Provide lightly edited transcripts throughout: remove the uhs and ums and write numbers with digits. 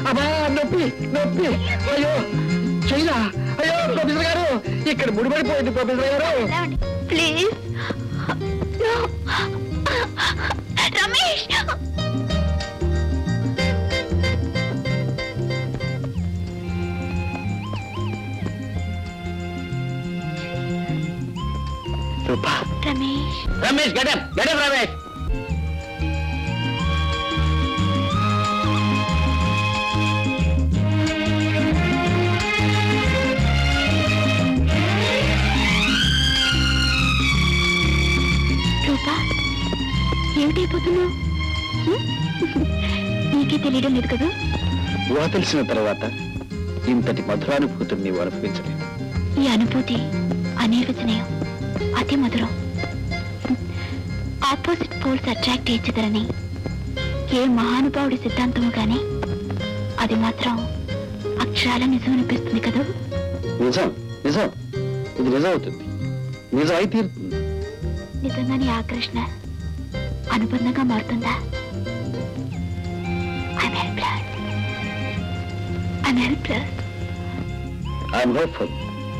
అబ్బా నొప్పి నొప్పి అయ్యో చెయ్యా అయ్యో ప్రొఫెసర్ గారు ఇక్కడ ముడిపడిపోయింది ప్రొఫెసర్ గారు ప్లీజ్ రమేష్ రూపా రమేష్ రమేష్ గడప్ గడప్ రమేష్ రూపా ఏమిటైపోతున్నావు నీకే తెలియడం లేదు కదా ఊహ తెలిసిన తర్వాత ఇంతటి మధురానుభూతిని నీవు అనుభవించలేదు ఈ అనుభూతి అనిర్వచనీయం అతి మధురం ఆపోజిట్ పోల్స్ అట్రాక్ట్ చేసేదరని ఏ మహానుభావుడి సిద్ధాంతము గాని అది మాత్రం అక్షరాల నిజం అనిపిస్తుంది కదా నిజం నిజం ఇది నిజం అవుతుంది నిజం అయి తీరుతుంది నిజంగానే ఆకర్షణ అనుబంధంగా మారుతుందా ఐఎమ్ హోప్ఫుల్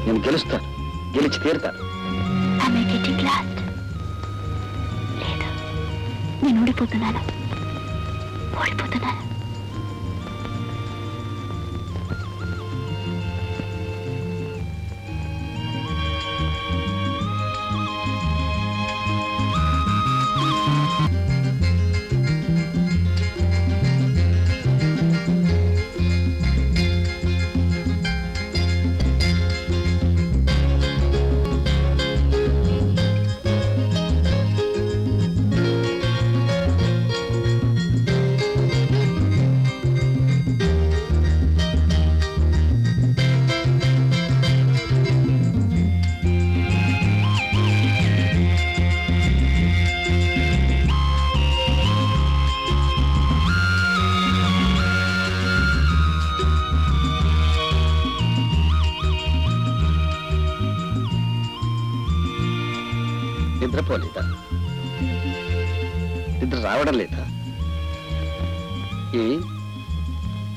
నేను గెలుస్తాను గెలిచి తీరుతాను లేదు నేను ఓడిపోతున్నాను ఓడిపోతున్నాను నిద్రపోలేదా నిద్ర రావడం లేదా ఏ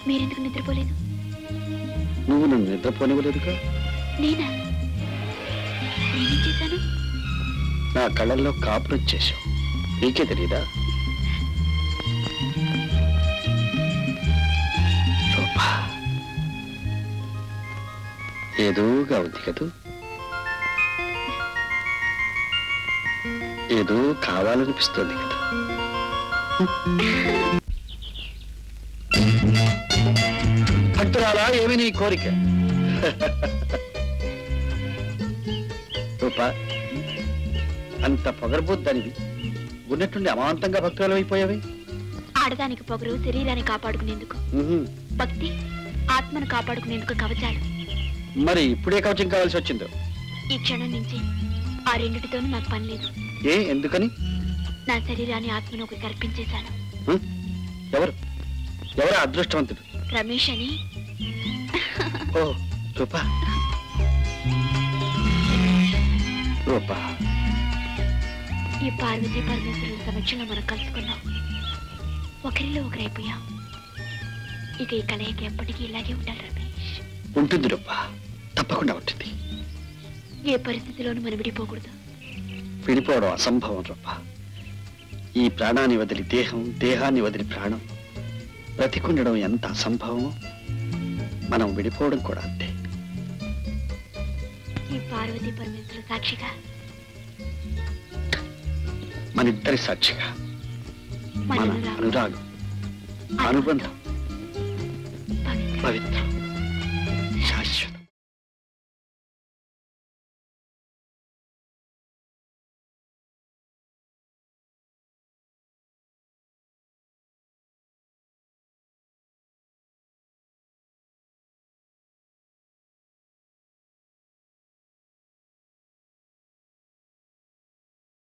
మీరెందుకు నిద్రపోలేదు నువ్వు నన్ను నిద్రపోనివ్వలేదుగా నేనా నేనేం చేశాను నా కళ్ళల్లో కాపులు వచ్చేసావు నీకే తెలియదా రూపా ఏదోగా ఉంది కదూ ఏదో కావాలనిపిస్తుంది కదా భక్తురాలా ఏమి నీ కోరిక రూపా అంత పొగరబోద్దానివి ఉన్నట్టుండి అమాంతంగా భక్తురాలు అయిపోయావి ఆడదానికి పొగరు శరీరాన్ని కాపాడుకునేందుకు భక్తి ఆత్మను కాపాడుకునేందుకు కవచాలు మరి ఇప్పుడే కవచం కావాల్సి వచ్చిందో ఈ క్షణం నుంచి ఆ రెండిటితోనూ నాకు పని లేదు ఏ ఎందుకని నా శరీరాన్ని ఆత్మను ఒకరికి అర్పించేశాను ఎవరు ఎవరు అదృష్టవంతుడు రమేష్ అని ఓ రూపా రూపా ఈ పార్వతీ పరమేశ్వరుల సమక్షంలో మనం కలుసుకున్నాం ఒకరిలో ఒకరైపోయాం ఇక ఈ కలయిక ఎప్పటికీ ఇలాగే ఉండాలి రమేష్ ఉంటుంది రూపా తప్పకుండా ఉంటుంది ఏ పరిస్థితిలోనూ మనం విడిపోకూడదు విడిపోవడం అసంభవం రూపా ఈ ప్రాణాన్ని వదిలి దేహం దేహాన్ని వదిలి ప్రాణం బ్రతికుండడం ఎంత అసంభవమో మనం విడిపోవడం కూడా అంతే ఈ పార్వతీ పరమేశ్వర సాక్షిగా మన ఇద్దరి సాక్షిగా మన అనురాగం అనుబంధం పవిత్రం